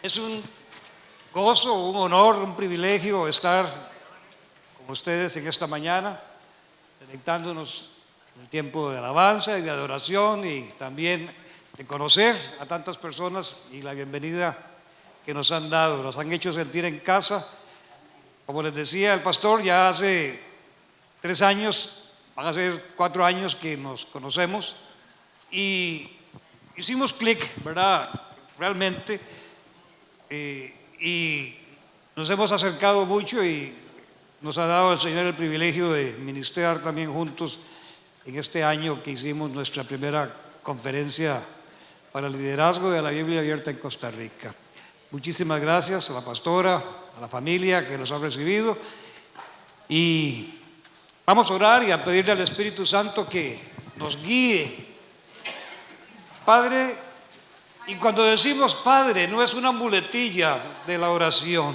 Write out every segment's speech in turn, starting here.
Es un gozo, un honor, un privilegio estar con ustedes en esta mañana, deleitándonos en el tiempo de alabanza y de adoración y también de conocer a tantas personas y la bienvenida que nos han dado, nos han hecho sentir en casa. Como les decía el pastor, ya hace 3 años, van a ser 4 años que nos conocemos y hicimos clic, ¿verdad? Realmente. Y nos hemos acercado mucho y nos ha dado el Señor el privilegio de ministrar también juntos en este año que hicimos nuestra primera conferencia para el liderazgo de la Biblia abierta en Costa Rica. Muchísimas gracias a la pastora, a la familia que nos ha recibido, y vamos a orar y a pedirle al Espíritu Santo que nos guíe. Padre, y cuando decimos Padre, no es una muletilla de la oración,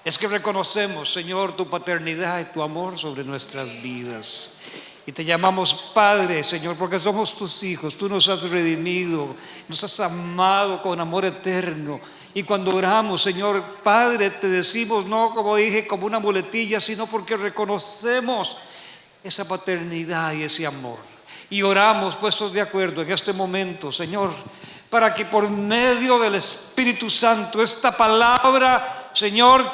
es que reconocemos, Señor, tu paternidad y tu amor sobre nuestras vidas. Y te llamamos Padre, Señor, porque somos tus hijos. Tú nos has redimido, nos has amado con amor eterno. Y cuando oramos, Señor Padre, te decimos, no como dije, como una muletilla, sino porque reconocemos esa paternidad y ese amor. Y oramos puestos de acuerdo en este momento, Señor, para que por medio del Espíritu Santo esta palabra, Señor,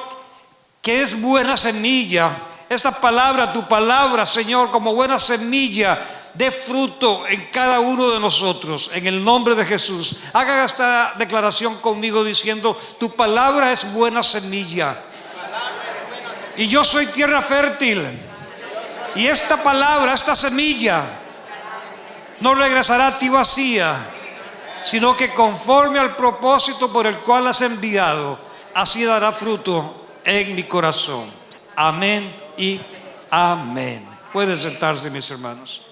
que es buena semilla, esta palabra, tu palabra, Señor, como buena semilla, dé fruto en cada uno de nosotros, en el nombre de Jesús. Haga esta declaración conmigo diciendo: tu palabra es buena semilla y yo soy tierra fértil, y esta palabra, esta semilla no regresará a ti vacía, sino que conforme al propósito por el cual has enviado, así dará fruto en mi corazón. Amén y amén. Pueden sentarse, mis hermanos.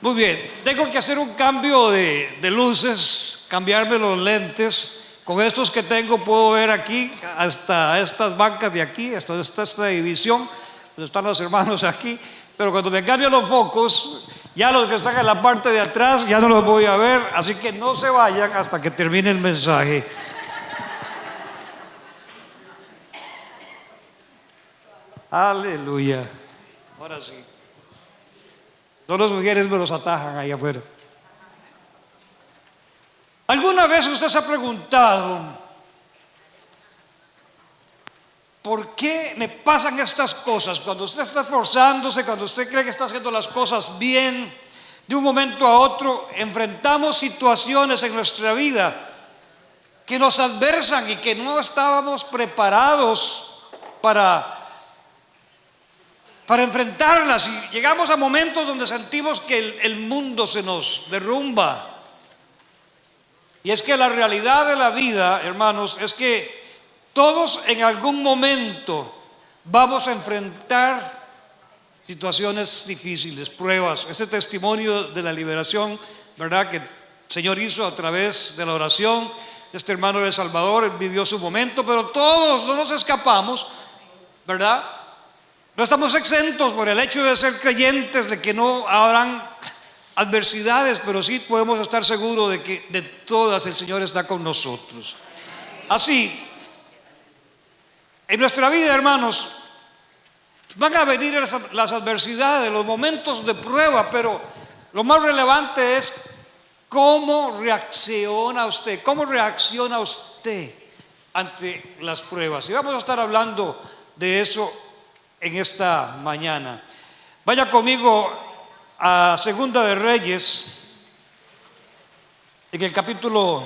Muy bien, tengo que hacer un cambio de luces, cambiarme los lentes. Con estos que tengo puedo ver aquí hasta estas bancas de aquí, hasta esta división donde están los hermanos aquí. Pero cuando me cambio los focos, ya los que están en la parte de atrás ya no los voy a ver, así que no se vayan hasta que termine el mensaje. Aleluya. Ahora sí. Todas las mujeres me los atajan ahí afuera. ¿Alguna vez usted se ha preguntado por qué me pasan estas cosas? Cuando usted está esforzándose, cuando usted cree que está haciendo las cosas bien, de un momento a otro enfrentamos situaciones en nuestra vida que nos adversan y que no estábamos preparados para enfrentarlas, y llegamos a momentos donde sentimos que el mundo se nos derrumba. Y es que la realidad de la vida, hermanos, es que todos en algún momento vamos a enfrentar situaciones difíciles, pruebas. Ese testimonio de la liberación, ¿verdad?, que el Señor hizo a través de la oración de este hermano de El Salvador, él vivió su momento, pero todos no nos escapamos, ¿verdad? No estamos exentos por el hecho de ser creyentes de que no habrán adversidades, pero sí podemos estar seguros de que de todas el Señor está con nosotros. Así, en nuestra vida, hermanos, van a venir las adversidades, los momentos de prueba, pero lo más relevante es cómo reacciona usted, ante las pruebas. Y vamos a estar hablando de eso en esta mañana. Vaya conmigo a Segunda de Reyes, en el capítulo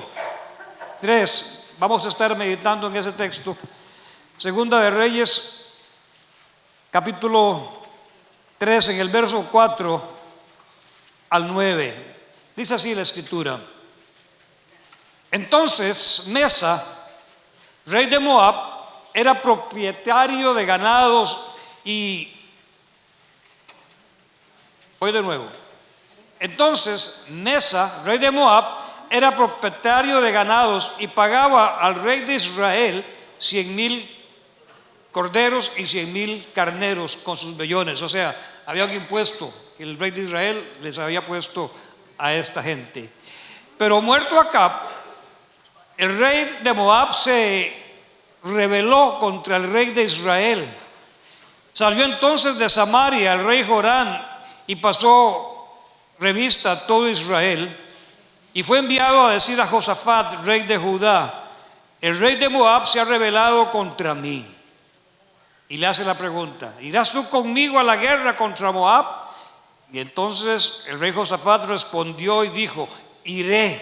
3. Vamos a estar meditando en ese texto. Segunda de Reyes, capítulo 3, en el verso 4 al 9. Dice así la escritura: entonces Mesa, rey de Moab, era propietario de ganados y... Voy de nuevo. Entonces Mesa, rey de Moab, era propietario de ganados y pagaba al rey de Israel 100,000 corderos y 100,000 carneros con sus vellones. O sea, había un impuesto que el rey de Israel les había puesto a esta gente. Pero muerto Acab, el rey de Moab se rebeló contra el rey de Israel. Salió entonces de Samaria el rey Jorán y pasó revista a todo Israel, y fue enviado a decir a Josafat, rey de Judá: el rey de Moab se ha rebelado contra mí. Y le hace la pregunta: ¿irás tú conmigo a la guerra contra Moab? Y entonces el rey Josafat respondió y dijo: iré,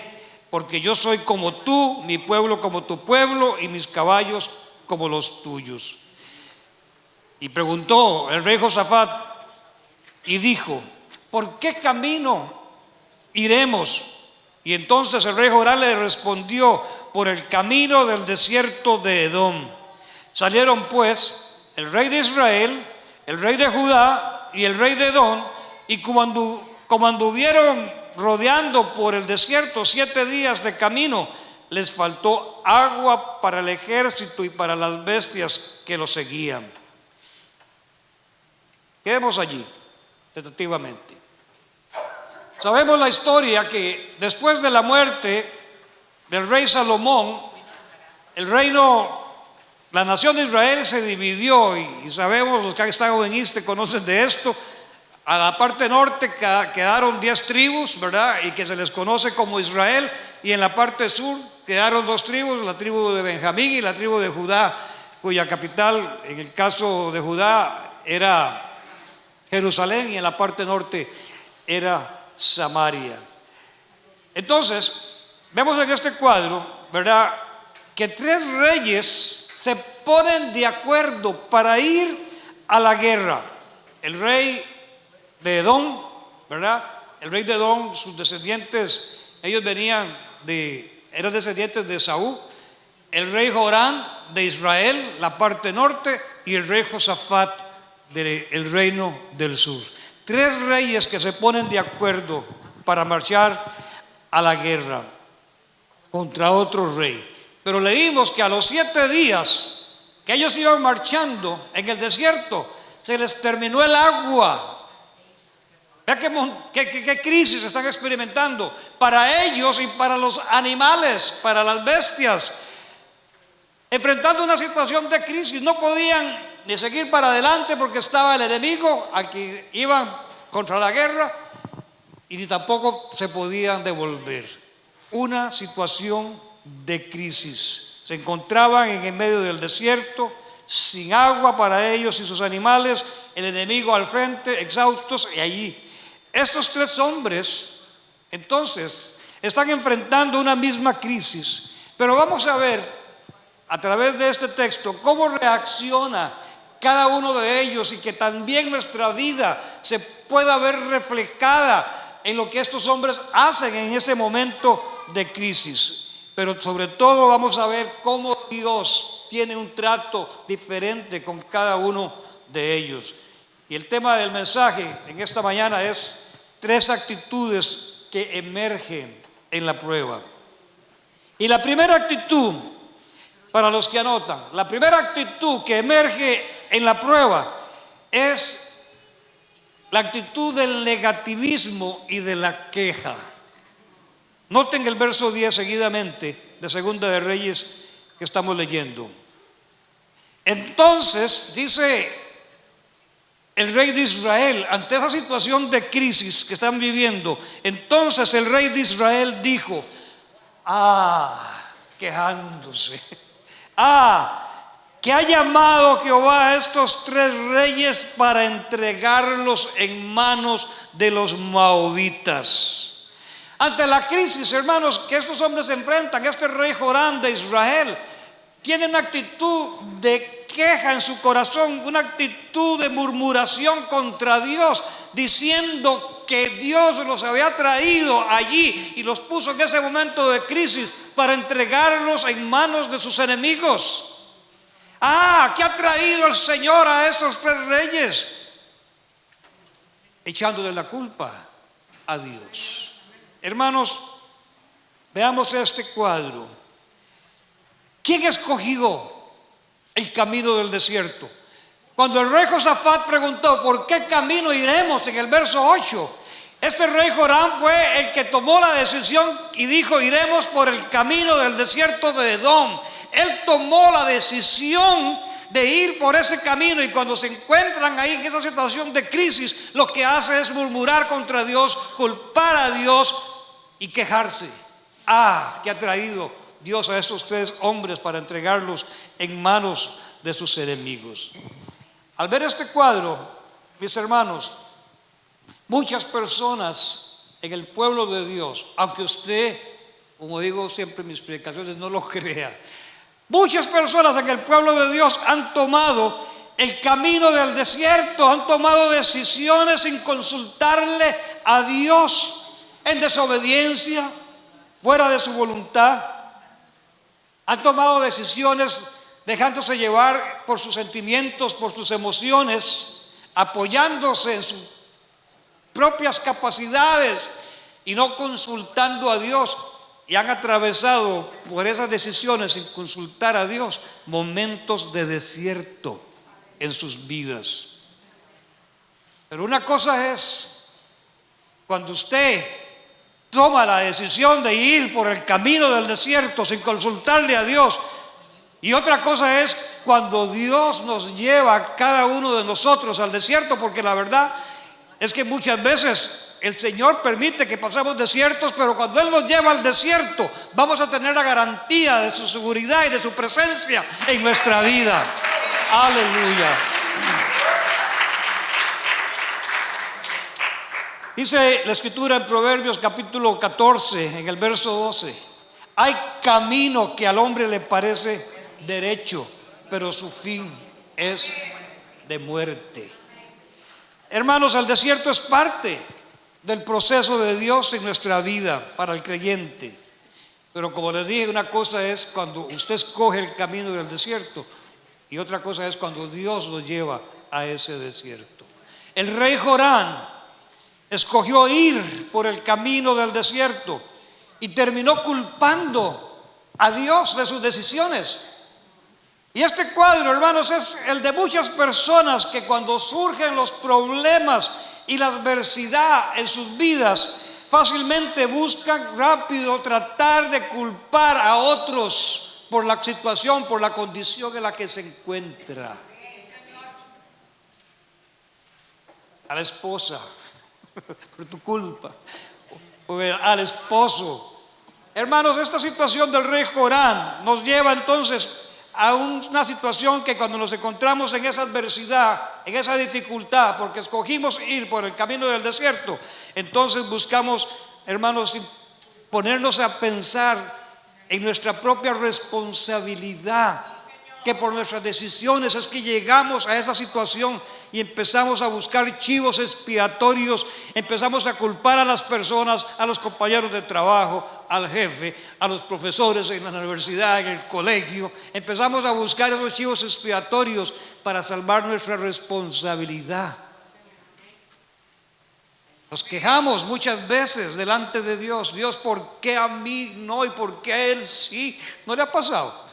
porque yo soy como tú, mi pueblo como tu pueblo, y mis caballos como los tuyos. Y preguntó el rey Josafat y dijo: ¿por qué camino iremos? Y entonces el rey Joram le respondió: por el camino del desierto de Edom. Salieron pues el rey de Israel, el rey de Judá y el rey de Edom, y como anduvieron rodeando por el desierto 7 días de camino, les faltó agua para el ejército y para las bestias que lo seguían. Quedemos allí, tentativamente. Sabemos la historia que después de la muerte del rey Salomón, la nación de Israel se dividió, y sabemos, los que han estado en Iste conocen de esto. A la parte norte quedaron 10 tribus, ¿verdad? Y que se les conoce como Israel. Y en la parte sur quedaron 2 tribus, la tribu de Benjamín y la tribu de Judá, cuya capital, en el caso de Judá, era Jerusalén, y en la parte norte era Samaria. Entonces, vemos en este cuadro, ¿verdad?, que 3 reyes se ponen de acuerdo para ir a la guerra. El rey de Edom, ¿verdad? El rey de Edom, sus descendientes, ellos eran descendientes de Saúl. El rey Jorán de Israel, la parte norte, y el rey Josafat del reino del sur. 3 reyes que se ponen de acuerdo para marchar a la guerra contra otro rey. Pero leímos que a los 7 días que ellos iban marchando en el desierto, se les terminó el agua. Vea qué crisis están experimentando para ellos y para los animales, para las bestias, enfrentando una situación de crisis. No podían ni seguir para adelante porque estaba el enemigo al que iban contra la guerra, y ni tampoco se podían devolver. Una situación de crisis. Se encontraban en el medio del desierto, sin agua para ellos y sus animales, el enemigo al frente, exhaustos, y allí estos 3 hombres entonces están enfrentando una misma crisis. Pero vamos a ver a través de este texto cómo reacciona cada uno de ellos, y que también nuestra vida se pueda ver reflejada en lo que estos hombres hacen en ese momento de crisis. Pero sobre todo vamos a ver cómo Dios tiene un trato diferente con cada uno de ellos. Y el tema del mensaje en esta mañana es 3 actitudes que emergen en la prueba. Y la primera actitud, para los que anotan, la primera actitud que emerge en la prueba es la actitud del negativismo y de la queja. Noten el verso 10 seguidamente de Segunda de Reyes que estamos leyendo. Entonces, dice el rey de Israel, ante esa situación de crisis que están viviendo, entonces el rey de Israel dijo, quejándose, que ha llamado Jehová a estos 3 reyes para entregarlos en manos de los moabitas. Ante la crisis, hermanos, que estos hombres se enfrentan, este rey Jorán de Israel tiene una actitud de queja en su corazón, una actitud de murmuración contra Dios, diciendo que Dios los había traído allí y los puso en ese momento de crisis para entregarlos en manos de sus enemigos. ¿Qué ha traído el Señor a esos 3 reyes? Echándole la culpa a Dios. Hermanos, veamos este cuadro. ¿Quién escogió el camino del desierto? Cuando el rey Josafat preguntó, ¿por qué camino iremos? En el verso 8, Este rey Joram fue el que tomó la decisión y dijo: iremos por el camino del desierto de Edom. Él tomó la decisión de ir por ese camino, y cuando se encuentran ahí en esa situación de crisis, lo que hace es murmurar contra Dios, culpar a Dios y quejarse. ¿Qué ha traído Dios a esos tres hombres para entregarlos en manos de sus enemigos? Al ver este cuadro, mis hermanos, muchas personas en el pueblo de Dios, aunque usted, como digo siempre en mis predicaciones, no lo crea, muchas personas en el pueblo de Dios han tomado el camino del desierto, han tomado decisiones sin consultarle a Dios, en desobediencia, fuera de su voluntad. Han tomado decisiones dejándose llevar por sus sentimientos, por sus emociones, apoyándose en sus propias capacidades y no consultando a Dios. Y han atravesado por esas decisiones sin consultar a Dios momentos de desierto en sus vidas. Pero una cosa es cuando usted toma la decisión de ir por el camino del desierto sin consultarle a Dios, y otra cosa es cuando Dios nos lleva a cada uno de nosotros al desierto, porque la verdad es que muchas veces el Señor permite que pasemos desiertos, pero cuando Él nos lleva al desierto, vamos a tener la garantía de su seguridad y de su presencia en nuestra vida. Aleluya. Dice la Escritura en Proverbios capítulo 14, en el verso 12: hay camino que al hombre le parece derecho, pero su fin es de muerte. Hermanos, el desierto es parte del proceso de Dios en nuestra vida para el creyente. Pero como les dije, una cosa es cuando usted escoge el camino del desierto, y otra cosa es cuando Dios lo lleva a ese desierto. El rey Joram escogió ir por el camino del desierto y terminó culpando a Dios de sus decisiones. Y este cuadro, hermanos, es el de muchas personas que cuando surgen los problemas y la adversidad en sus vidas, fácilmente buscan rápido tratar de culpar a otros por la situación, por la condición en la que se encuentra. A la esposa, por tu culpa, o al esposo. Hermanos, esta situación del rey Joram nos lleva entonces a una situación que cuando nos encontramos en esa adversidad, en esa dificultad, porque escogimos ir por el camino del desierto, entonces buscamos, hermanos, ponernos a pensar en nuestra propia responsabilidad, que por nuestras decisiones es que llegamos a esa situación, y empezamos a buscar chivos expiatorios, empezamos a culpar a las personas, a los compañeros de trabajo, al jefe, a los profesores en la universidad, en el colegio. Empezamos a buscar esos chivos expiatorios para salvar nuestra responsabilidad. Nos quejamos muchas veces delante de Dios: Dios, ¿por qué a mí no y por qué a él sí? ¿No le ha pasado?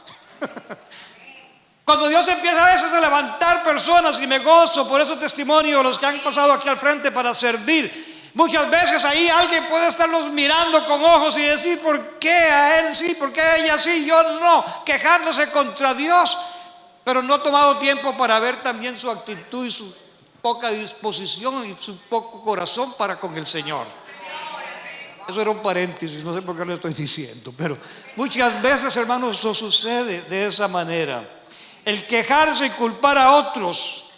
Cuando Dios empieza a veces a levantar personas, y me gozo por esos testimonios, los que han pasado aquí al frente para servir, muchas veces ahí alguien puede estarlos mirando con ojos y decir: ¿por qué a él sí? ¿Por qué a ella sí? Yo no, quejándose contra Dios, pero no ha tomado tiempo para ver también su actitud y su poca disposición y su poco corazón para con el Señor. Eso era un paréntesis, no sé por qué lo estoy diciendo, pero muchas veces, hermanos, eso sucede de esa manera. El quejarse y culpar a otros,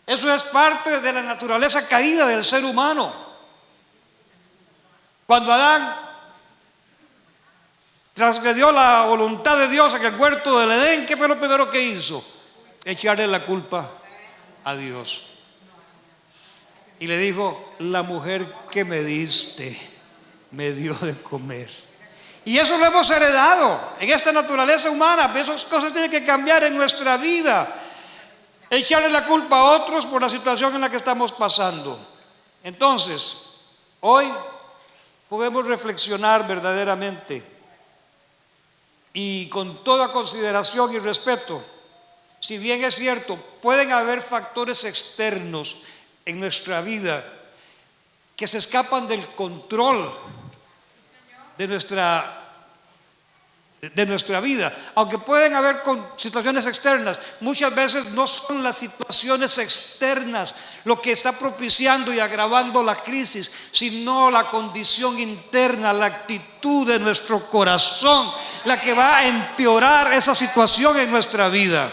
eso es parte de la naturaleza caída del ser humano. Cuando Adán transgredió la voluntad de Dios en el huerto del Edén, ¿qué fue lo primero que hizo? Echarle la culpa a Dios. Y le dijo: la mujer que me diste me dio de comer. Y eso lo hemos heredado en esta naturaleza humana. Esas cosas tienen que cambiar en nuestra vida. Echarle la culpa a otros por la situación en la que estamos pasando. Entonces, hoy podemos reflexionar verdaderamente y con toda consideración y respeto. Si bien es cierto, pueden haber factores externos en nuestra vida que se escapan del control de nuestra vida. Aunque pueden haber situaciones externas, muchas veces no son las situaciones externas lo que está propiciando y agravando la crisis, sino la condición interna, la actitud de nuestro corazón, la que va a empeorar esa situación en nuestra vida.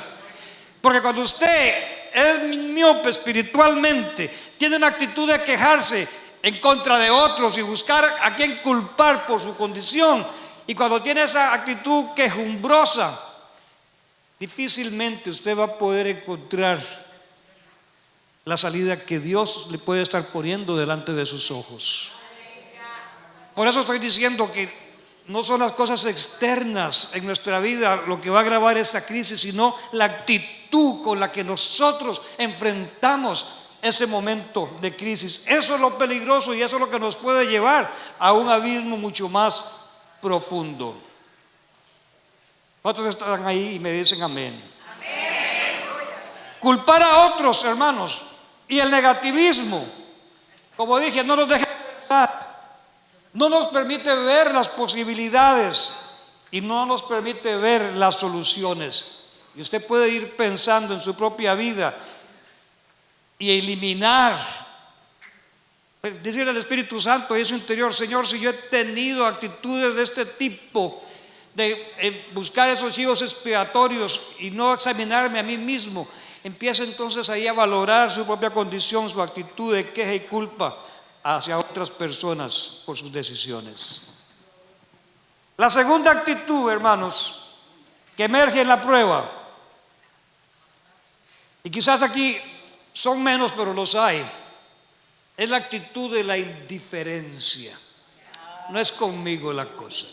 Porque cuando usted es miope espiritualmente, tiene una actitud de quejarse en contra de otros y buscar a quien culpar por su condición, y cuando tiene esa actitud quejumbrosa, difícilmente usted va a poder encontrar la salida que Dios le puede estar poniendo delante de sus ojos. Por eso estoy diciendo que no son las cosas externas en nuestra vida lo que va a agravar esta crisis, sino la actitud con la que nosotros enfrentamos ese momento de crisis. Eso es lo peligroso y eso es lo que nos puede llevar a un abismo mucho más profundo. ¿Cuántos están ahí y me dicen amén? Amén. Culpar a otros, hermanos, y el negativismo, como dije, no nos deja pensar, no nos permite ver las posibilidades y no nos permite ver las soluciones. Y usted puede ir pensando en su propia vida y eliminar, decirle al Espíritu Santo y su interior: Señor, si yo he tenido actitudes de este tipo, de buscar esos chivos expiatorios y no examinarme a mí mismo, empieza entonces ahí a valorar su propia condición, su actitud de queja y culpa hacia otras personas por sus decisiones. La segunda actitud, hermanos, que emerge en la prueba, y quizás aquí son menos, pero los hay, es la actitud de la indiferencia. No es conmigo la cosa.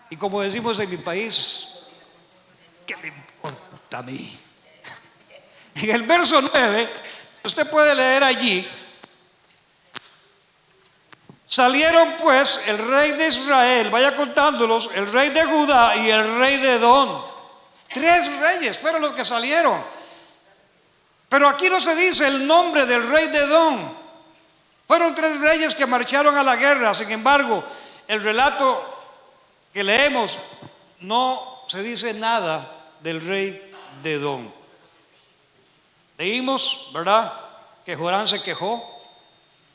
Y como decimos en mi país, ¿qué me importa a mí? En el verso 9, usted puede leer allí: salieron pues el rey de Israel, vaya contándolos, el rey de Judá y el rey de Edom. 3 reyes fueron los que salieron. Pero aquí no se dice el nombre del rey de Edom. Fueron 3 reyes que marcharon a la guerra. Sin embargo, el relato que leemos no se dice nada del rey de Edom. Leímos, ¿verdad?, que Joram se quejó.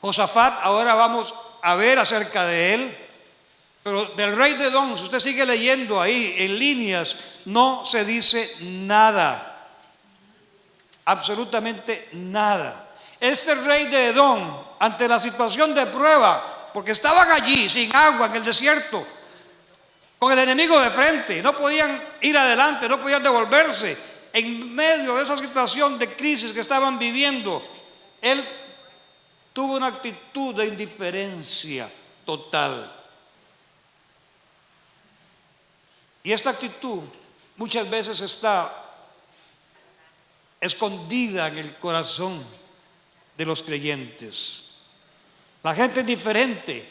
Josafat, ahora vamos a ver acerca de él. Pero del rey de Edom, si usted sigue leyendo ahí en líneas, no se dice nada. Absolutamente nada. Este rey de Edom, ante la situación de prueba, porque estaban allí sin agua en el desierto, con el enemigo de frente, no podían ir adelante, no podían devolverse, en medio de esa situación de crisis que estaban viviendo, él tuvo una actitud de indiferencia total. Y esta actitud muchas veces está escondida en el corazón de los creyentes. La gente indiferente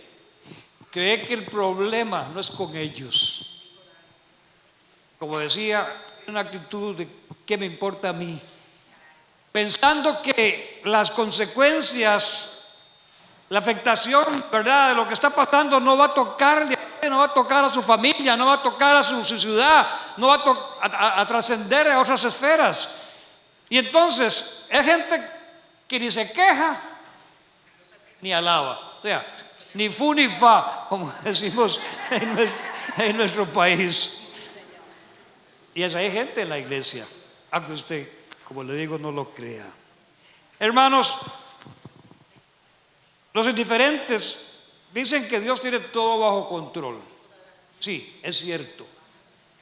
cree que el problema no es con ellos. Como decía, una actitud de ¿qué me importa a mí? Pensando que las consecuencias, la afectación, ¿verdad?, de lo que está pasando no va a tocarle, no va a tocar a su familia, no va a tocar a su ciudad, no va a trascender a otras esferas. Y entonces hay gente que ni se queja ni alaba, o sea, ni fu ni fa, como decimos en nuestro país. Y esa hay gente en la iglesia, aunque usted, como le digo, no lo crea. Hermanos, los indiferentes dicen que Dios tiene todo bajo control. Sí, es cierto.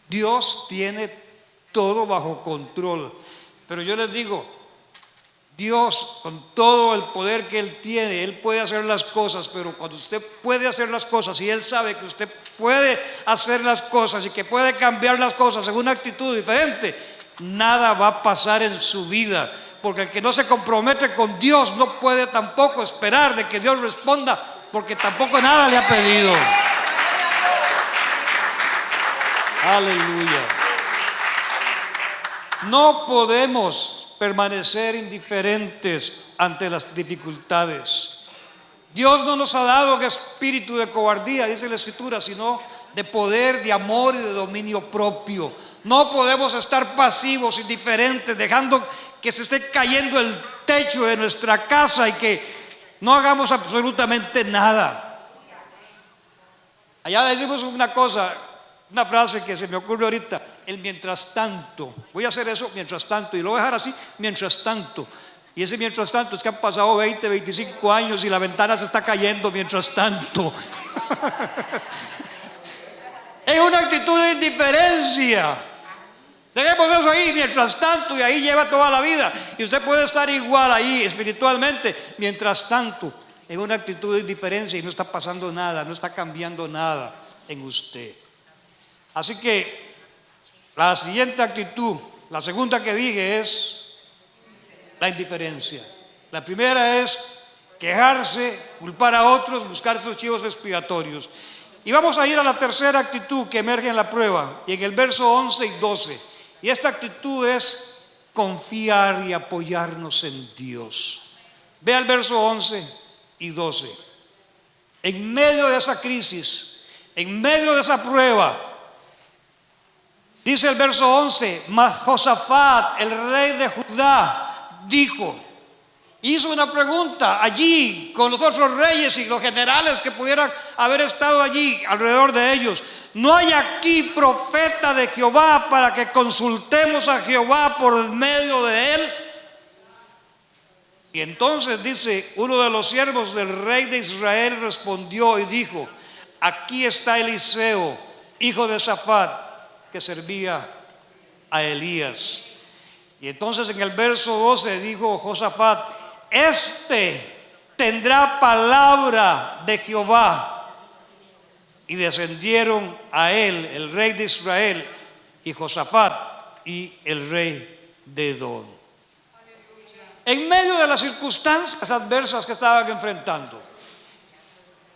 Dios tiene todo bajo control. Pero yo les digo, Dios, con todo el poder que Él tiene, Él puede hacer las cosas, pero cuando usted puede hacer las cosas y Él sabe que usted puede hacer las cosas y que puede cambiar las cosas en una actitud diferente, nada va a pasar en su vida, porque el que no se compromete con Dios no puede tampoco esperar de que Dios responda, porque tampoco nada le ha pedido. Aleluya. No podemos permanecer indiferentes ante las dificultades. Dios no nos ha dado un espíritu de cobardía, dice la Escritura, sino de poder, de amor y de dominio propio. No podemos estar pasivos, indiferentes, dejando que se esté cayendo el techo de nuestra casa y que no hagamos absolutamente nada. Allá decimos una cosa, una frase que se me ocurre ahorita: el mientras tanto. Voy a hacer eso mientras tanto, y lo voy a dejar así mientras tanto. Y ese mientras tanto es que han pasado 20, 25 años y la ventana se está cayendo mientras tanto. Es una actitud de indiferencia. Dejemos eso ahí mientras tanto, y ahí lleva toda la vida. Y usted puede estar igual ahí espiritualmente mientras tanto, en una actitud de indiferencia, y no está pasando nada, no está cambiando nada en usted. Así que la siguiente actitud, la segunda que dije, es la indiferencia. La primera es quejarse, culpar a otros, buscar sus chivos expiatorios. Y vamos a ir a la tercera actitud que emerge en la prueba, y en el verso 11 y 12. Y esta actitud es confiar y apoyarnos en Dios. Vea el verso 11 y 12. En medio de esa crisis, en medio de esa prueba, dice el verso 11: mas Josafat, el rey de Judá, hizo una pregunta allí con los otros reyes y los generales que pudieran haber estado allí alrededor de ellos: ¿no hay aquí profeta de Jehová para que consultemos a Jehová por medio de él? Y entonces dice: uno de los siervos del rey de Israel respondió y dijo: aquí está Eliseo, hijo de Safat, que servía a Elías. Y entonces en el verso 12 dijo Josafat: este tendrá palabra de Jehová. Y descendieron a él el rey de Israel y Josafat y el rey de Edom. En medio de las circunstancias adversas que estaban enfrentando,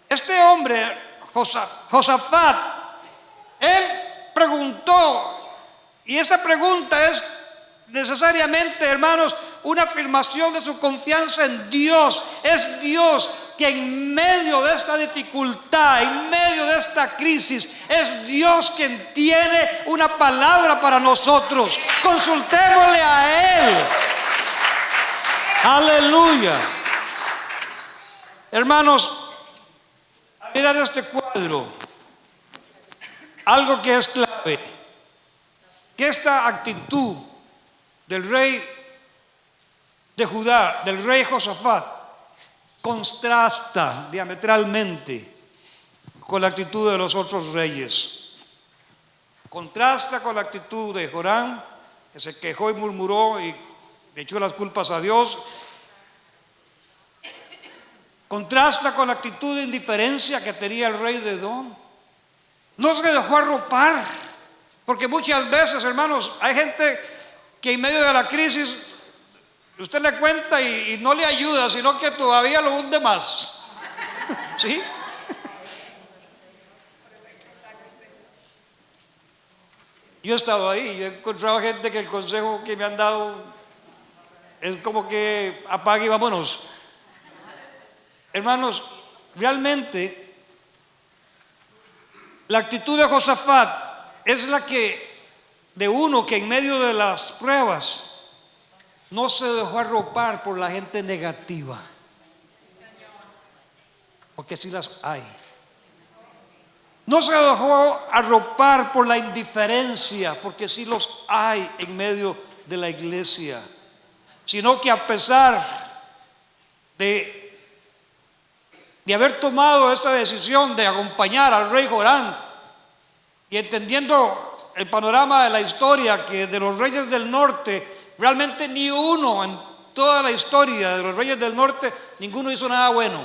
este hombre Josafat, él preguntó, y esta pregunta es necesariamente, hermanos, una afirmación de su confianza en Dios. Es Dios que en medio de esta dificultad, en medio de esta crisis, es Dios quien tiene una palabra para nosotros. Consultémosle a Él. Aleluya. Hermanos, mirad este cuadro. Algo que es clave: que esta actitud del rey de Judá, del rey Josafat, contrasta diametralmente con la actitud de los otros reyes. Contrasta con la actitud de Joram, que se quejó y murmuró y le echó las culpas a Dios. Contrasta con la actitud de indiferencia que tenía el rey de Edom. No se dejó arropar, porque muchas veces, hermanos, hay gente que en medio de la crisis usted le cuenta y no le ayuda, sino que todavía lo hunde más. ¿Sí? Yo he estado ahí, yo he encontrado gente que el consejo que me han dado es como que apague y vámonos. Hermanos, realmente la actitud de Josafat es la que de uno que en medio de las pruebas no se dejó arropar por la gente negativa, porque sí las hay. No se dejó arropar por la indiferencia, porque sí los hay en medio de la iglesia, sino que a pesar de haber tomado esta decisión de acompañar al rey Joram, y entendiendo el panorama de la historia, que de los reyes del norte realmente ni uno en toda la historia de los reyes del norte, ninguno hizo nada bueno.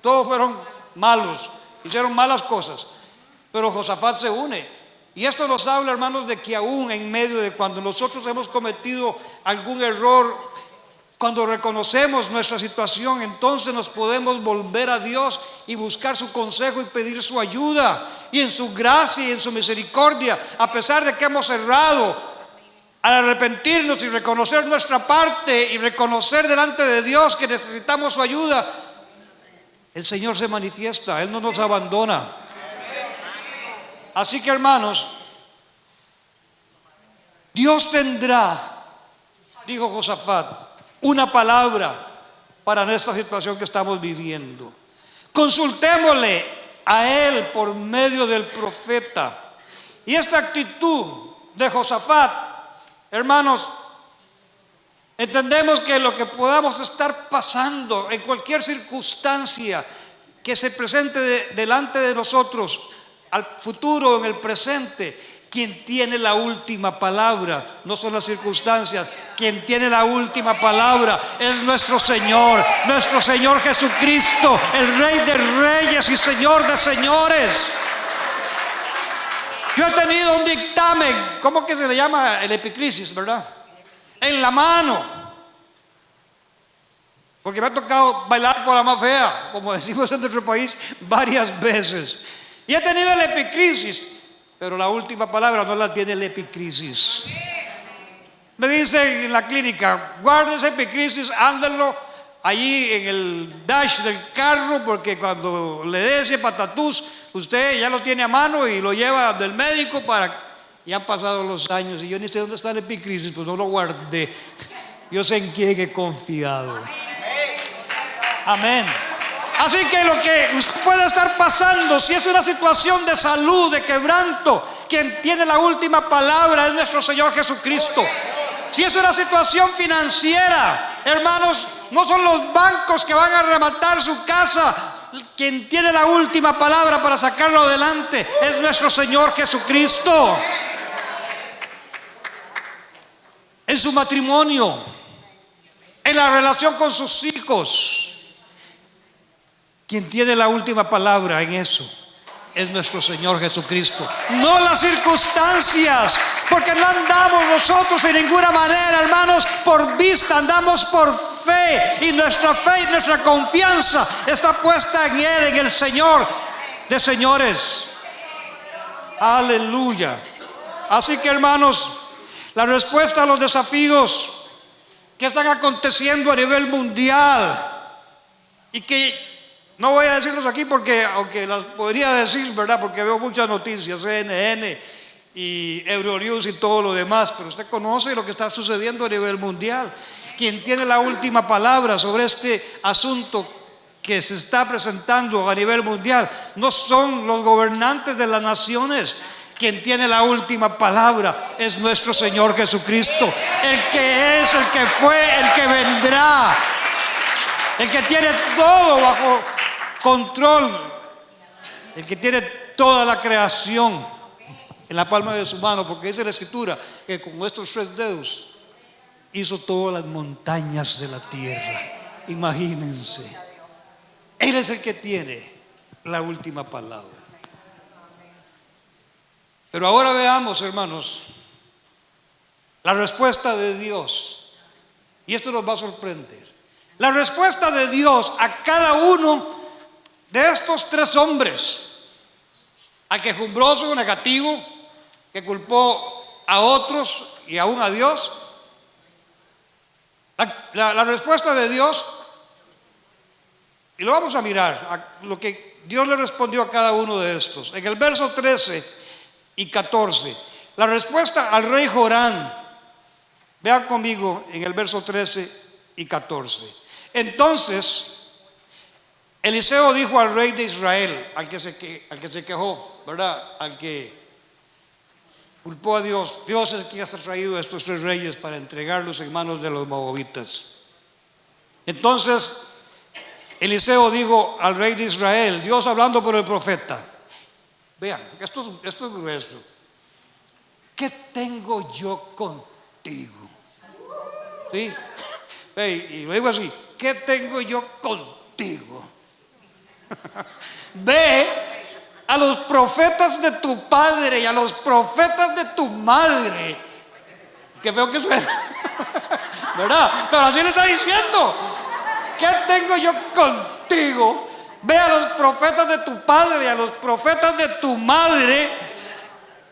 Todos fueron malos, hicieron malas cosas. Pero Josafat se une. Y esto nos habla, hermanos, de que aún en medio de cuando nosotros hemos cometido algún error, cuando reconocemos nuestra situación, entonces nos podemos volver a Dios y buscar su consejo y pedir su ayuda. Y en su gracia y en su misericordia, a pesar de que hemos errado, al arrepentirnos y reconocer nuestra parte y reconocer delante de Dios que necesitamos su ayuda, el Señor se manifiesta, Él no nos abandona. Así que, hermanos, Dios tendrá, dijo Josafat, una palabra para esta situación que estamos viviendo. Consultémosle a Él por medio del profeta. Y esta actitud de Josafat, hermanos, entendemos que lo que podamos estar pasando en cualquier circunstancia que se presente delante de nosotros, al futuro, en el presente, quien tiene la última palabra no son las circunstancias. Quien tiene la última palabra es nuestro Señor Jesucristo, el Rey de Reyes y Señor de Señores. Yo he tenido un dictamen, ¿cómo que se le llama? El epicrisis, ¿verdad? En la mano, porque me ha tocado bailar con la más fea, como decimos en nuestro país, varias veces. Y he tenido el epicrisis, pero la última palabra no la tiene el epicrisis. Me dicen en la clínica, guarde ese epicrisis, ándalo allí en el dash del carro, porque cuando le dé ese patatús, usted ya lo tiene a mano y lo lleva del médico y han pasado los años y yo ni sé dónde está el epicrisis, pues no lo guardé. Yo sé en quién he confiado. Amén. Así que lo que usted puede estar pasando, si es una situación de salud, de quebranto, quien tiene la última palabra es nuestro Señor Jesucristo. Si es una situación financiera, hermanos, no son los bancos que van a rematar su casa. Quien tiene la última palabra para sacarlo adelante es nuestro Señor Jesucristo. En su matrimonio, en la relación con sus hijos, quien tiene la última palabra en eso es nuestro Señor Jesucristo, no las circunstancias, porque no andamos nosotros en ninguna manera, hermanos, por vista, andamos por fe, y nuestra fe y nuestra confianza está puesta en Él, en el Señor de señores. Aleluya. Así que, hermanos, la respuesta a los desafíos que están aconteciendo a nivel mundial y que no voy a decirlos aquí porque, aunque las podría decir, ¿verdad? Porque veo muchas noticias, CNN y Euronews y todo lo demás, pero usted conoce lo que está sucediendo a nivel mundial. Quien tiene la última palabra sobre este asunto que se está presentando a nivel mundial no son los gobernantes de las naciones. Quien tiene la última palabra es nuestro Señor Jesucristo, el que es, el que fue, el que vendrá, el que tiene todo bajo control, el que tiene toda la creación en la palma de su mano, porque dice la Escritura que con estos 3 dedos hizo todas las montañas de la tierra. Imagínense, Él es el que tiene la última palabra. Pero ahora veamos, hermanos, la respuesta de Dios, y esto nos va a sorprender. La respuesta de Dios a cada uno de estos 3 hombres, al quejumbroso, negativo, que culpó a otros y aún a Dios, la respuesta de Dios, y lo vamos a mirar, a lo que Dios le respondió a cada uno de estos. En el verso 13 y 14, la respuesta al rey Jorán, vean conmigo en el verso 13 y 14. Entonces Eliseo dijo al rey de Israel, al que se quejó, ¿verdad? Al que culpó a Dios: Dios es quien ha traído a estos 3 reyes para entregarlos en manos de los moabitas. Entonces Eliseo dijo al rey de Israel, Dios hablando por el profeta: vean, esto es grueso. ¿Qué tengo yo contigo? ¿Sí? Y lo digo así: ¿qué tengo yo contigo? Ve a los profetas de tu padre y a los profetas de tu madre. Que feo que suena, ¿verdad? Pero así le está diciendo: ¿qué tengo yo contigo? Ve a los profetas de tu padre y a los profetas de tu madre.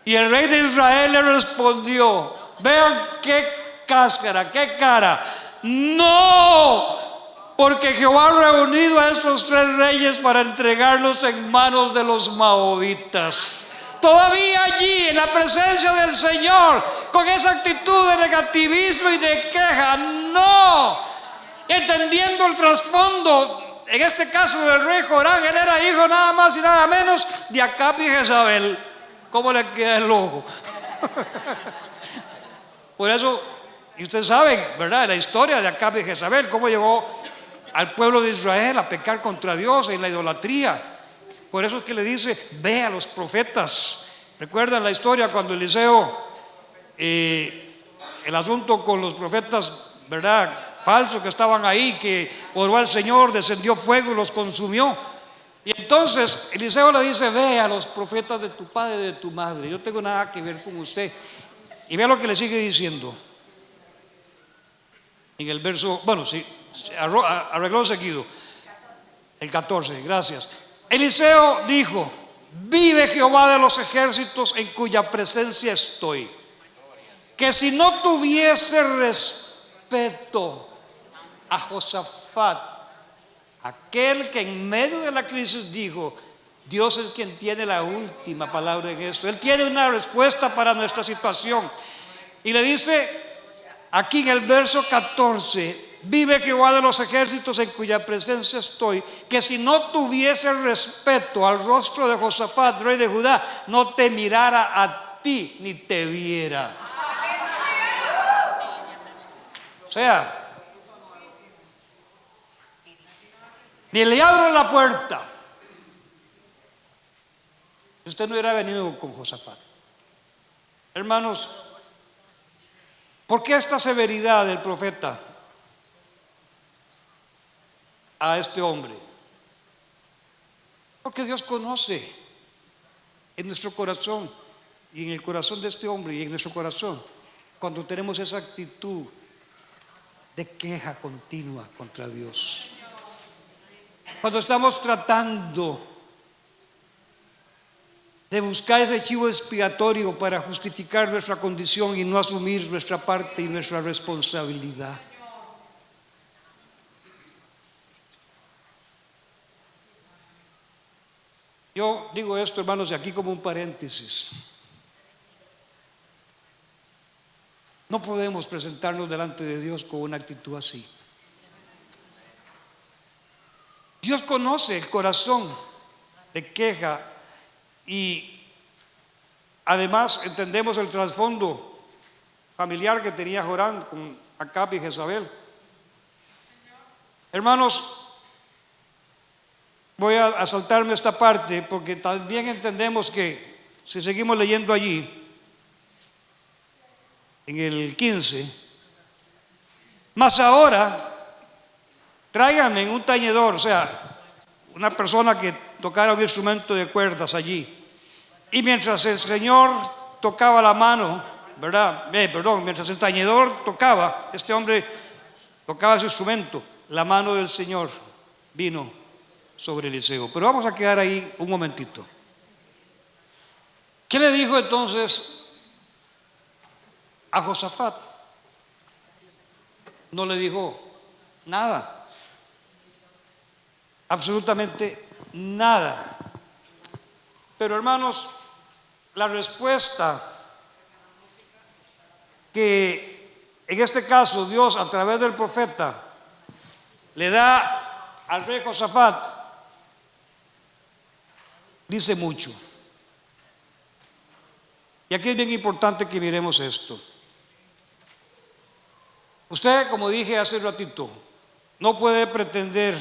Y el rey de Israel le respondió: Vean qué cáscara, qué cara. No, porque Jehová ha reunido a estos 3 reyes para entregarlos en manos de los moabitas. Todavía allí, en la presencia del Señor, con esa actitud de negativismo y de queja. No, entendiendo el trasfondo, en este caso del rey Jorán. Él era hijo nada más y nada menos de Acab y Jezabel. ¿Cómo le queda el ojo? Por eso, y ustedes saben, ¿verdad?, la historia de Acab y Jezabel, cómo llegó al pueblo de Israel a pecar contra Dios en la idolatría. Por eso es que le dice: ve a los profetas. ¿Recuerdan la historia cuando Eliseo, el asunto con los profetas, ¿verdad?, falsos que estaban ahí, que oró al Señor, descendió fuego y los consumió? Y entonces Eliseo le dice: ve a los profetas de tu padre y de tu madre, yo no tengo nada que ver con usted. Y vea lo que le sigue diciendo en el verso, bueno, sí, arregló seguido, el 14, gracias. Eliseo dijo: vive Jehová de los ejércitos, en cuya presencia estoy, que si no tuviese respeto a Josafat, aquel que en medio de la crisis dijo: Dios es quien tiene la última palabra en esto. Él tiene una respuesta para nuestra situación. Y le dice aquí en el verso 14: vive Jehová de los ejércitos, en cuya presencia estoy, que si no tuviese respeto al rostro de Josafat, rey de Judá, no te mirara a ti ni te viera. O sea, ni le abro la puerta. Usted no hubiera venido con Josafat. Hermanos, ¿por qué esta severidad del profeta a este hombre? Porque Dios conoce en nuestro corazón y en el corazón de este hombre y en nuestro corazón, cuando tenemos esa actitud de queja continua contra Dios, cuando estamos tratando de buscar ese chivo expiatorio para justificar nuestra condición y no asumir nuestra parte y nuestra responsabilidad. Yo digo esto, hermanos, y aquí como un paréntesis: no podemos presentarnos delante de Dios con una actitud así. Dios conoce el corazón de queja, y además entendemos el trasfondo familiar que tenía Jorán con Acab y Jezabel. Hermanos, voy a saltarme esta parte porque también entendemos que si seguimos leyendo allí en el 15: mas ahora tráiganme en un tañedor, o sea, una persona que tocara un instrumento de cuerdas allí, y mientras el Señor tocaba la mano, ¿verdad? Mientras el tañedor tocaba, este hombre tocaba su instrumento, la mano del Señor vino sobre Eliseo. Pero vamos a quedar ahí un momentito. ¿Qué le dijo entonces a Josafat? No le dijo nada, absolutamente nada. Pero hermanos, la respuesta que en este caso Dios a través del profeta le da al rey Josafat dice mucho. Y aquí es bien importante que miremos esto. Usted, como dije hace ratito, no puede pretender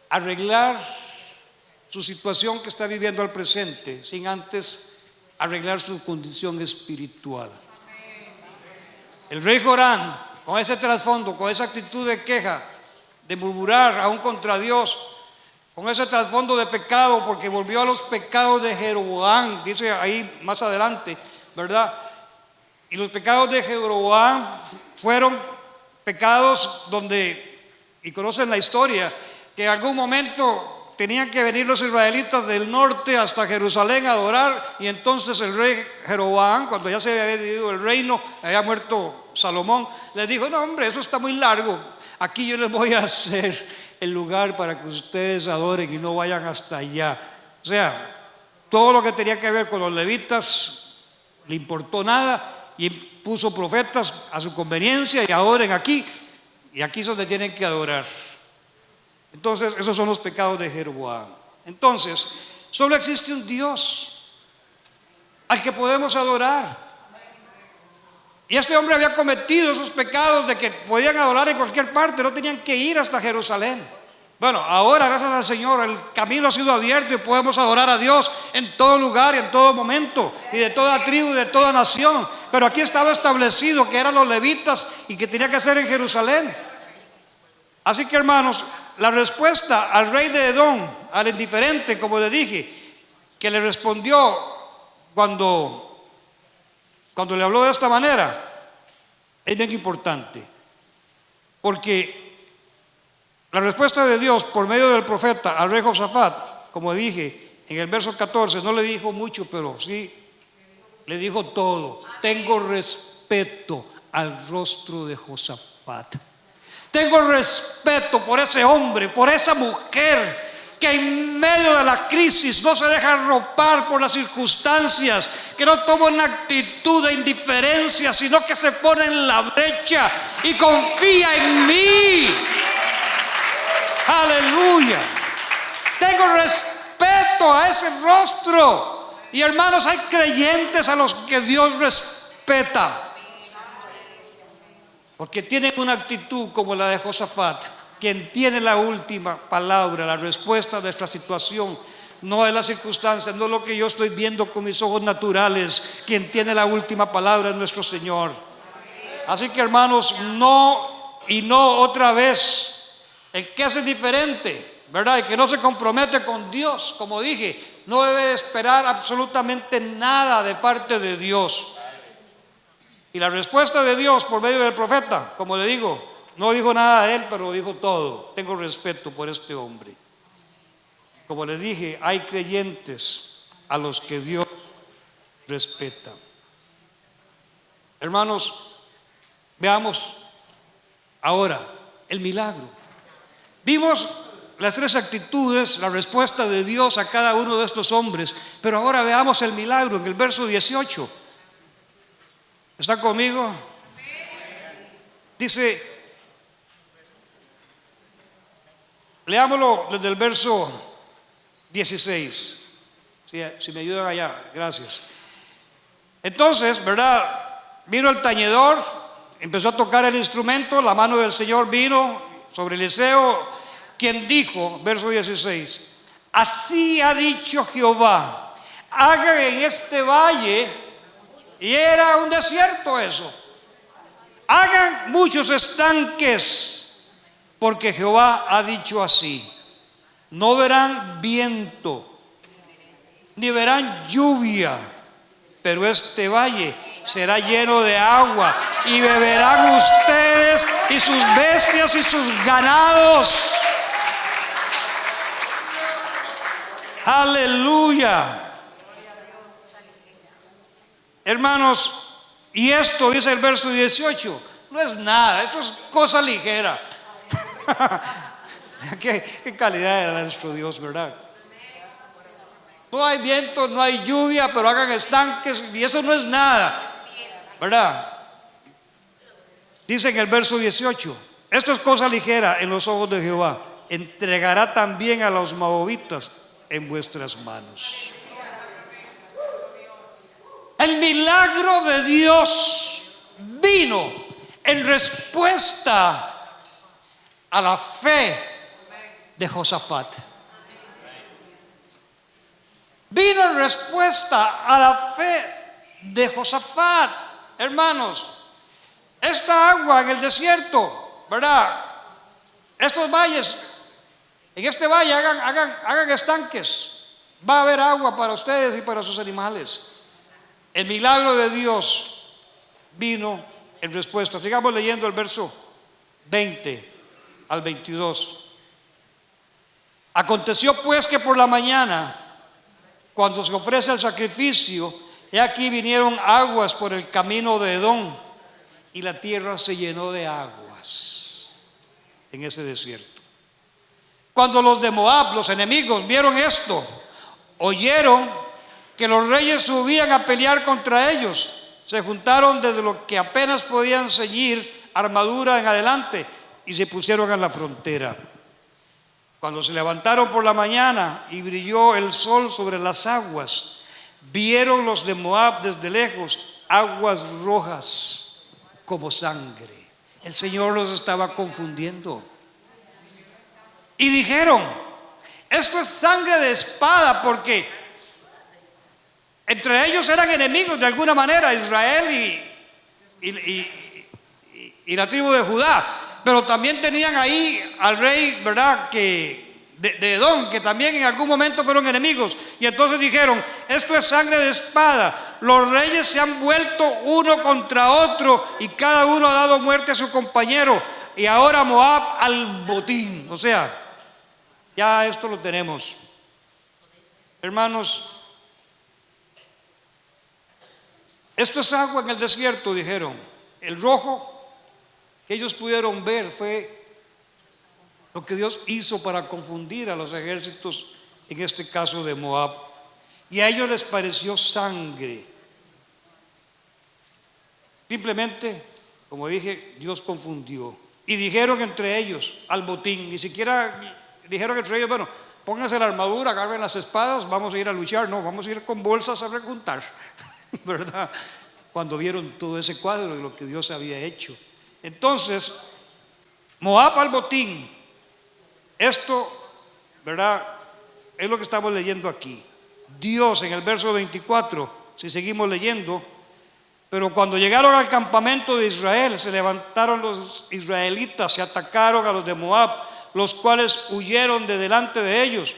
arreglar su situación que está viviendo al presente sin antes arreglar su condición espiritual. El rey Jorán, con ese trasfondo, con esa actitud de queja, de murmurar aún contra Dios, con ese trasfondo de pecado, porque volvió a los pecados de Jeroboam, dice ahí más adelante, ¿verdad? Y los pecados de Jeroboam fueron pecados donde, y conocen la historia, que en algún momento tenían que venir los israelitas del norte hasta Jerusalén a adorar, y entonces el rey Jeroboam, cuando ya se había dividido el reino, había muerto Salomón, les dijo: no, hombre, eso está muy largo, aquí yo les voy a hacer el lugar para que ustedes adoren y no vayan hasta allá. O sea, todo lo que tenía que ver con los levitas le importó nada, y puso profetas a su conveniencia y adoren aquí, y aquí es donde tienen que adorar. Entonces, esos son los pecados de Jeroboam. Entonces, solo existe un Dios al que podemos adorar. Y este hombre había cometido esos pecados de que podían adorar en cualquier parte, no tenían que ir hasta Jerusalén. Bueno, ahora, gracias al Señor, el camino ha sido abierto y podemos adorar a Dios en todo lugar y en todo momento, y de toda tribu y de toda nación. Pero aquí estaba establecido que eran los levitas y que tenía que ser en Jerusalén. Así que, hermanos, la respuesta al rey de Edom, al indiferente, como le dije, que le respondió cuando le habló de esta manera, es bien importante, porque la respuesta de Dios por medio del profeta al rey Josafat, como dije en el verso 14, no le dijo mucho, pero sí le dijo todo. Tengo respeto al rostro de Josafat. Tengo respeto por ese hombre, por esa mujer que en medio de la crisis no se deja arropar por las circunstancias, que no toma una actitud de indiferencia, sino que se pone en la brecha y confía en mí. Aleluya. Tengo respeto a ese rostro. Y, hermanos, hay creyentes a los que Dios respeta, porque tienen una actitud como la de Josafat. Quien tiene la última palabra, la respuesta a nuestra situación, no es la circunstancia, no es lo que yo estoy viendo con mis ojos naturales. Quien tiene la última palabra es nuestro Señor. Así que, hermanos, no y no otra vez. El que hace diferente, ¿verdad?, y que no se compromete con Dios, como dije, no debe esperar absolutamente nada de parte de Dios. Y la respuesta de Dios por medio del profeta, como le digo, no dijo nada de él, pero dijo todo. Tengo respeto por este hombre. Como le dije, hay creyentes a los que Dios respeta. Hermanos, veamos ahora el milagro. Vimos las tres actitudes, la respuesta de Dios a cada uno de estos hombres, pero ahora veamos el milagro en el verso 18. ¿Está conmigo? Dice, leámoslo desde el verso 16. Si me ayudan allá, gracias. Entonces, ¿verdad?, vino el tañedor, empezó a tocar el instrumento, la mano del Señor vino sobre Eliseo, quien dijo, verso 16: así ha dicho Jehová, hagan en este valle, y era un desierto eso, hagan muchos estanques, porque Jehová ha dicho así: no verán viento, ni verán lluvia, pero este valle será lleno de agua, y beberán ustedes y sus bestias y sus ganados. Aleluya. Hermanos, y esto dice el verso 18, no es nada, eso es cosa ligera. ¿Qué calidad era nuestro Dios, ¿verdad? No hay viento, no hay lluvia, pero hagan estanques, y eso no es nada, ¿verdad? Dice en el verso 18, esto es cosa ligera en los ojos de Jehová, entregará también a los moabitas en vuestras manos. El milagro de Dios vino en respuesta a la fe de Josafat. Vino en respuesta a la fe de Josafat. Hermanos, esta agua en el desierto, ¿verdad?, estos valles, en este valle hagan estanques, va a haber agua para ustedes y para sus animales. El milagro de Dios vino en respuesta. Sigamos leyendo el verso 20 al 22. Aconteció pues que por la mañana, cuando se ofrece el sacrificio, he aquí vinieron aguas por el camino de Edom, y la tierra se llenó de aguas en ese desierto. Cuando los de Moab, los enemigos, vieron esto, oyeron que los reyes subían a pelear contra ellos, se juntaron desde lo que apenas podían ceñir armadura en adelante y se pusieron a la frontera. Cuando se levantaron por la mañana y brilló el sol sobre las aguas, vieron los de Moab desde lejos aguas rojas como sangre. El Señor los estaba confundiendo. Y dijeron: esto es sangre de espada, porque entre ellos eran enemigos de alguna manera, Israel y la tribu de Judá. Pero también tenían ahí al rey, ¿verdad?, de Edom, que también en algún momento fueron enemigos. Y entonces dijeron: esto es sangre de espada. Los reyes se han vuelto uno contra otro y cada uno ha dado muerte a su compañero. Y ahora Moab al botín. O sea, ya esto lo tenemos. Hermanos, esto es agua en el desierto, dijeron. El rojo que ellos pudieron ver fue lo que Dios hizo para confundir a los ejércitos, en este caso de Moab. Y a ellos les pareció sangre. Simplemente, como dije, Dios confundió. Y dijeron entre ellos al botín, ni siquiera dijeron entre ellos: bueno, pónganse la armadura, agarren las espadas, vamos a ir a luchar. No, vamos a ir con bolsas a reclutar, ¿verdad? Cuando vieron todo ese cuadro de lo que Dios había hecho. Entonces, Moab al botín. Esto, ¿verdad?, es lo que estamos leyendo aquí. Dios en el verso 24, si seguimos leyendo: pero cuando llegaron al campamento de Israel, se levantaron los israelitas y atacaron a los de Moab, los cuales huyeron de delante de ellos,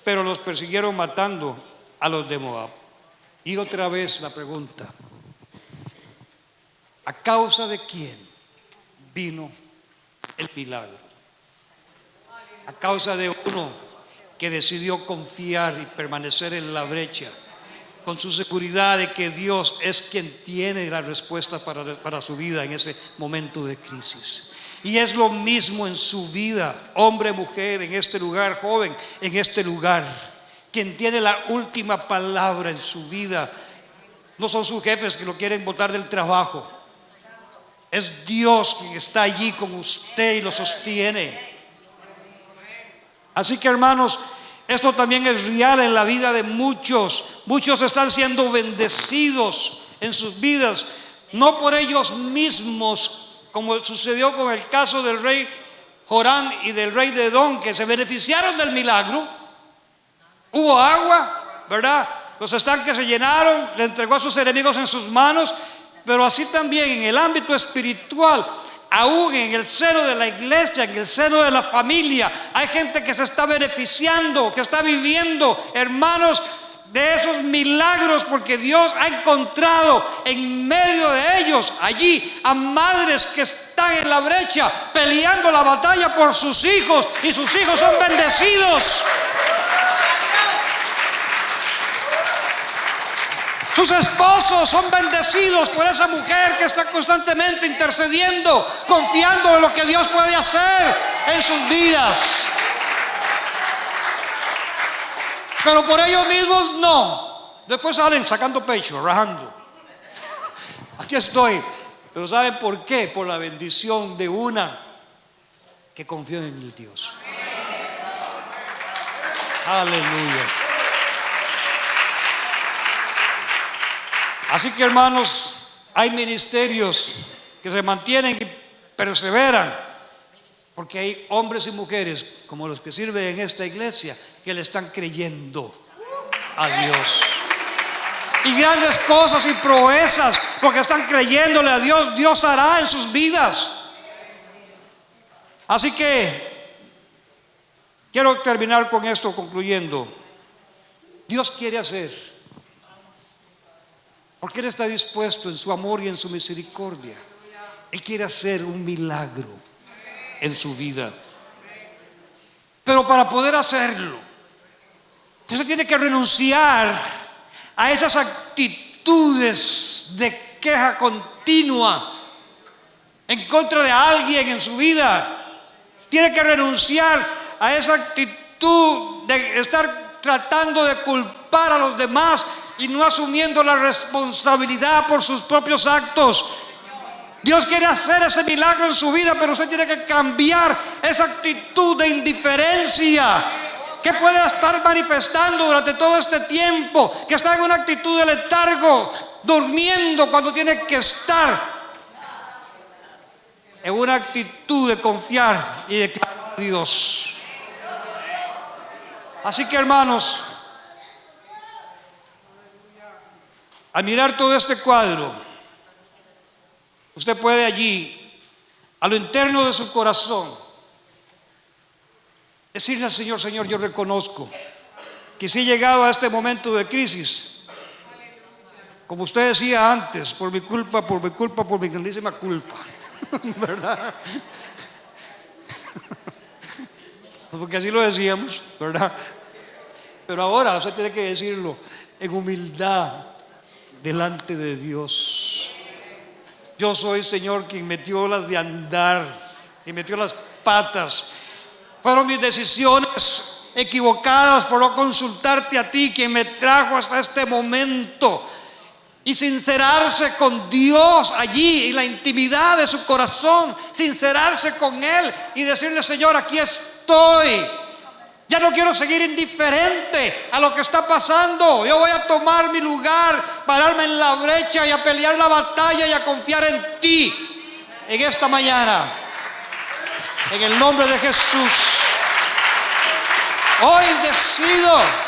pero los persiguieron matando a los de Moab. Y otra vez la pregunta: ¿a causa de quién vino el milagro? A causa de uno que decidió confiar y permanecer en la brecha, con su seguridad de que Dios es quien tiene la respuesta para su vida en ese momento de crisis. Y es lo mismo en su vida, hombre, mujer, en este lugar, joven, en este lugar. Quien tiene la última palabra en su vida no son sus jefes que lo quieren botar del trabajo. Es Dios quien está allí con usted y lo sostiene. Así que, hermanos, esto también es real en la vida de muchos. Muchos están siendo bendecidos en sus vidas, no por ellos mismos, como sucedió con el caso del rey Jorán y del rey de Edom, que se beneficiaron del milagro. Hubo agua, ¿verdad? Los estanques se llenaron, le entregó a sus enemigos en sus manos. Pero así también en el ámbito espiritual, aún en el seno de la iglesia, en el seno de la familia, hay gente que se está beneficiando, que está viviendo, hermanos, de esos milagros, porque Dios ha encontrado en medio de ellos allí a madres que están en la brecha peleando la batalla por sus hijos, y sus hijos son bendecidos. Sus esposos son bendecidos por esa mujer que está constantemente intercediendo, confiando en lo que Dios puede hacer en sus vidas. Pero por ellos mismos no. Después salen sacando pecho, rajando. Aquí estoy. Pero ¿saben por qué? Por la bendición de una que confió en el Dios. Aleluya. Así que, hermanos, hay ministerios que se mantienen y perseveran, porque hay hombres y mujeres como los que sirven en esta iglesia que le están creyendo a Dios. Y grandes cosas y proezas, porque están creyéndole a Dios, Dios hará en sus vidas. Así que quiero terminar con esto, concluyendo. Dios quiere hacer, porque Él está dispuesto en su amor y en su misericordia. Él quiere hacer un milagro en su vida. Pero para poder hacerlo, usted tiene que renunciar a esas actitudes de queja continua en contra de alguien en su vida. Tiene que renunciar a esa actitud de estar tratando de culpar a los demás y no asumiendo la responsabilidad por sus propios actos. Dios quiere hacer ese milagro en su vida, pero usted tiene que cambiar esa actitud de indiferencia que puede estar manifestando durante todo este tiempo, que está en una actitud de letargo, durmiendo cuando tiene que estar en una actitud de confiar y de clamar a Dios. Así que, hermanos, al mirar todo este cuadro, usted puede allí, a lo interno de su corazón, decirle al Señor: Señor, yo reconozco que si he llegado a este momento de crisis, como usted decía antes, por mi grandísima culpa, ¿verdad? Porque así lo decíamos, ¿verdad? Pero ahora usted tiene que decirlo en humildad delante de Dios. Yo soy, Señor, quien metió las de andar y metió las patas. Fueron mis decisiones equivocadas por no consultarte a ti, quien me trajo hasta este momento. Y sincerarse con Dios allí, en la intimidad de su corazón, sincerarse con Él y decirle: Señor, aquí estoy. Ya no quiero seguir indiferente a lo que está pasando. Yo voy a tomar mi lugar, pararme en la brecha y a pelear la batalla y a confiar en ti en esta mañana. En el nombre de Jesús. Hoy decido.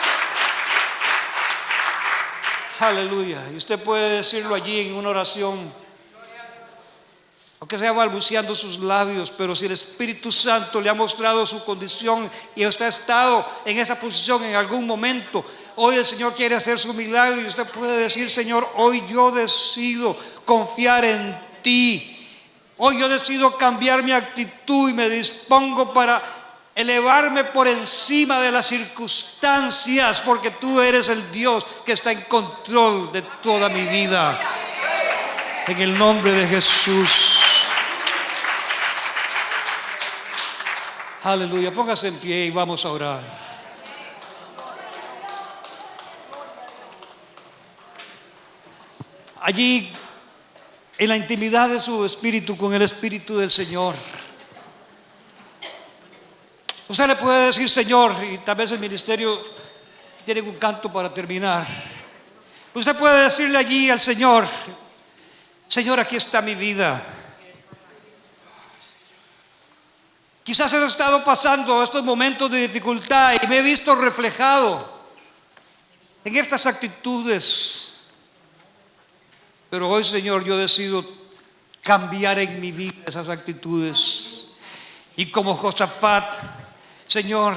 Aleluya. Y usted puede decirlo allí en una oración, aunque sea balbuceando sus labios, pero si el Espíritu Santo le ha mostrado su condición y usted ha estado en esa posición en algún momento, hoy el Señor quiere hacer su milagro y usted puede decir: Señor, hoy yo decido confiar en ti. Hoy yo decido cambiar mi actitud y me dispongo para elevarme por encima de las circunstancias, porque tú eres el Dios que está en control de toda mi vida. En el nombre de Jesús. Aleluya. Póngase en pie y vamos a orar. Allí, en la intimidad de su espíritu, con el Espíritu del Señor, usted le puede decir: Señor, y tal vez el ministerio tiene un canto para terminar. Usted puede decirle allí al Señor: Señor, aquí está mi vida. Quizás he estado pasando estos momentos de dificultad y me he visto reflejado en estas actitudes. Pero hoy, Señor, yo decido cambiar en mi vida esas actitudes. Y como Josafat, Señor,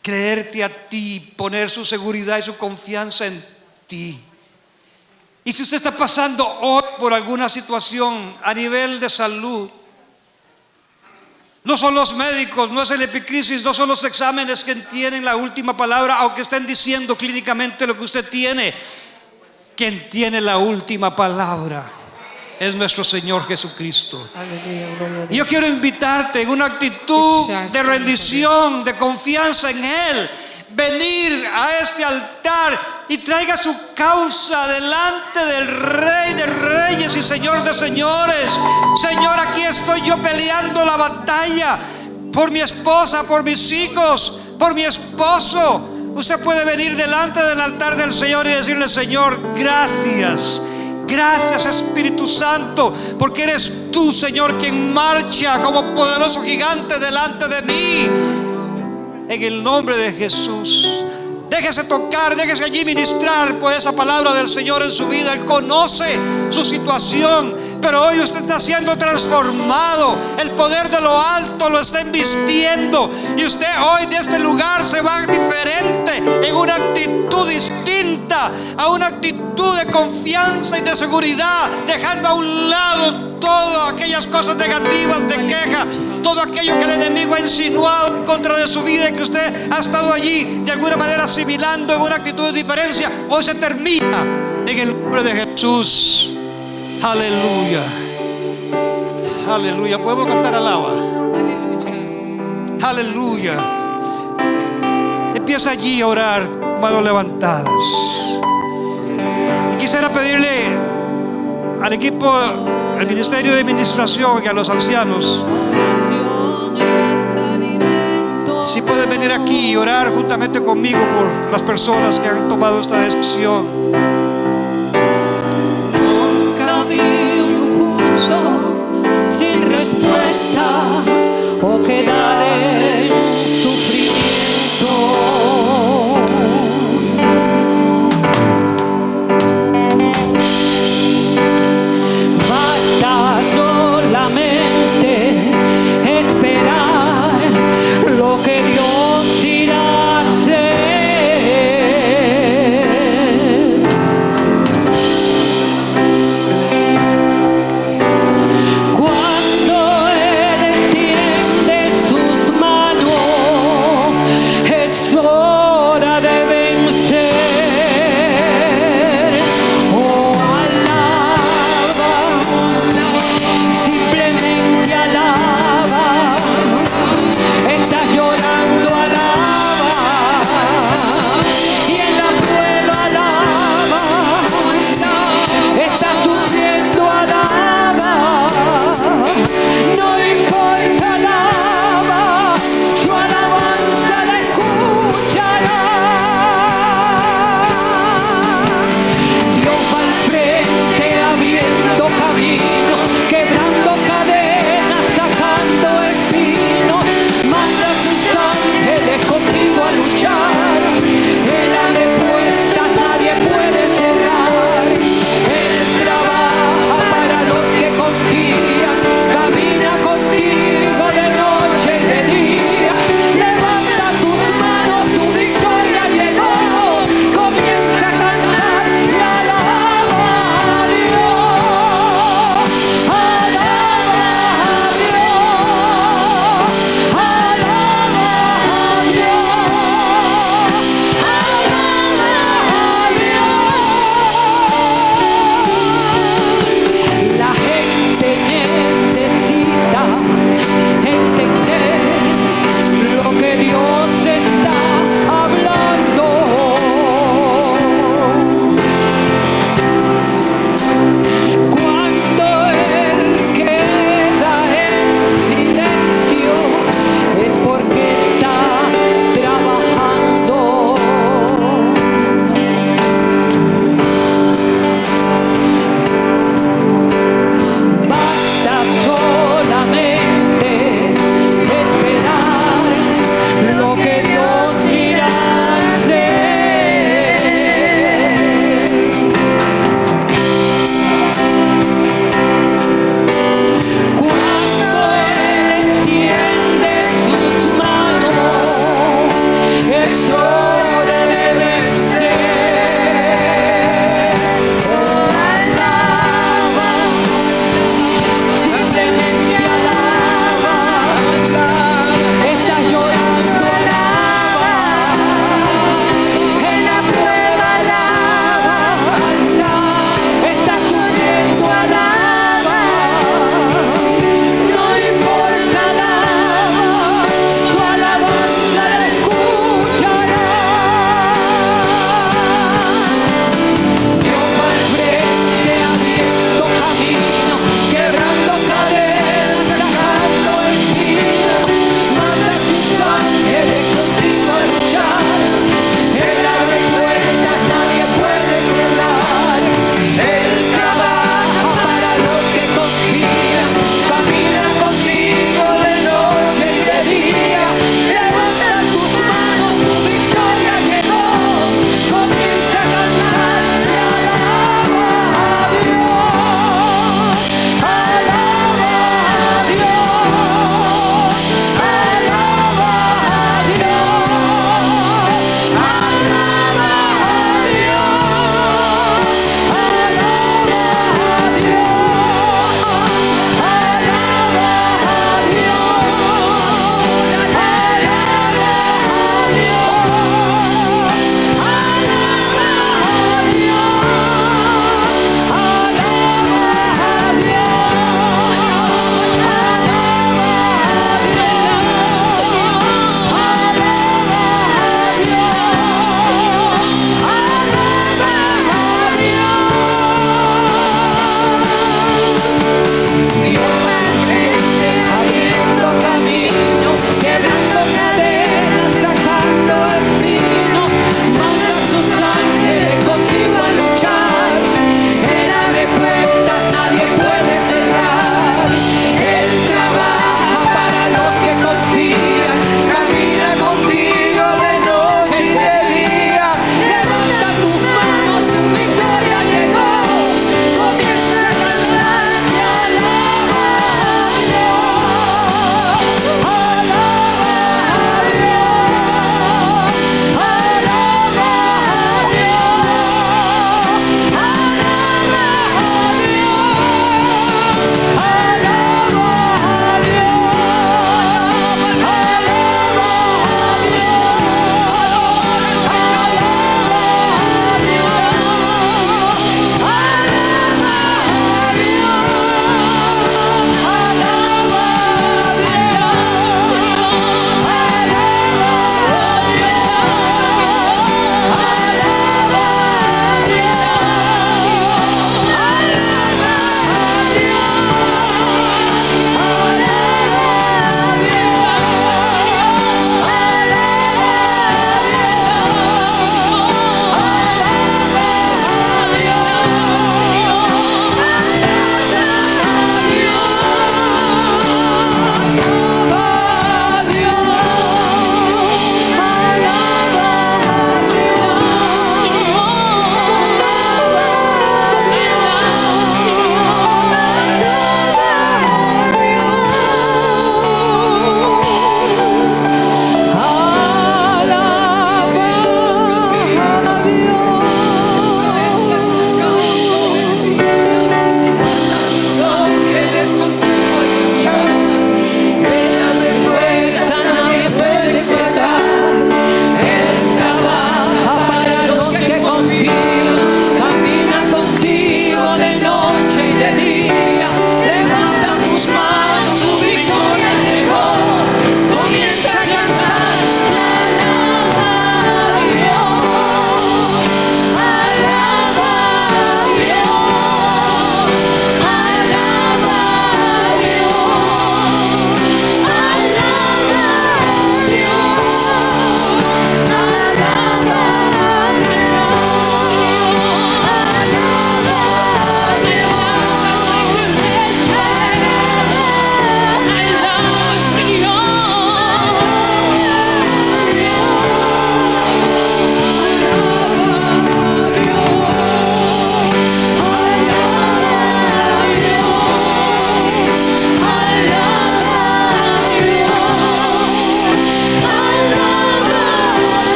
creerte a ti, poner su seguridad y su confianza en ti. Y si usted está pasando hoy por alguna situación a nivel de salud, no son los médicos, no es el epicrisis, no son los exámenes que tienen la última palabra, aunque estén diciendo clínicamente lo que usted tiene. Quien tiene la última palabra es nuestro Señor Jesucristo. Y yo quiero invitarte en una actitud de rendición, de confianza en Él, venir a este altar y traiga su causa delante del Rey de Reyes y Señor de Señores. Señor, aquí estoy yo peleando la batalla por mi esposa, por mis hijos, por mi esposo. Usted puede venir delante del altar del Señor y decirle: Señor, gracias. Gracias, Espíritu Santo, porque eres tú, Señor, quien marcha como poderoso gigante delante de mí. En el nombre de Jesús, déjese tocar, déjese allí ministrar por esa palabra del Señor en su vida. Él conoce su situación, pero hoy usted está siendo transformado. El poder de lo alto lo está invistiendo, y usted hoy de este lugar se va diferente, en una actitud distinta, a una actitud de confianza y de seguridad, dejando a un lado todas aquellas cosas negativas de queja todo aquello que el enemigo ha insinuado en contra de su vida y que usted ha estado allí de alguna manera asimilando en una actitud de diferencia, hoy se termina en el nombre de Jesús. Aleluya. Aleluya. ¿Podemos cantar alaba? Aleluya. Empieza allí a orar, manos levantadas. Y quisiera pedirle al equipo, al ministerio de administración y a los ancianos, si pueden venir aquí y orar juntamente conmigo por las personas que han tomado esta decisión. Nunca vi un justo sin respuesta o quedar en sufrimiento. Basta solamente esperar lo que Dios irá a hacer. Cuando el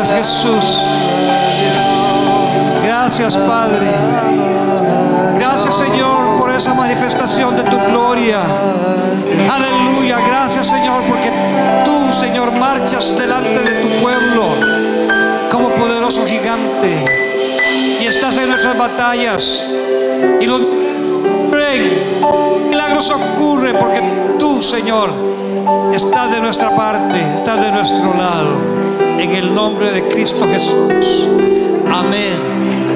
Gracias, Jesús. Gracias, Padre. Gracias, Señor, por esa manifestación de tu gloria. Aleluya. Gracias, Señor, porque tú, Señor, marchas delante de tu pueblo como poderoso gigante y estás en nuestras batallas, y los milagros ocurren porque tú, Señor, estás de nuestra parte, estás de nuestro lado. En el nombre de Cristo Jesús. Amén.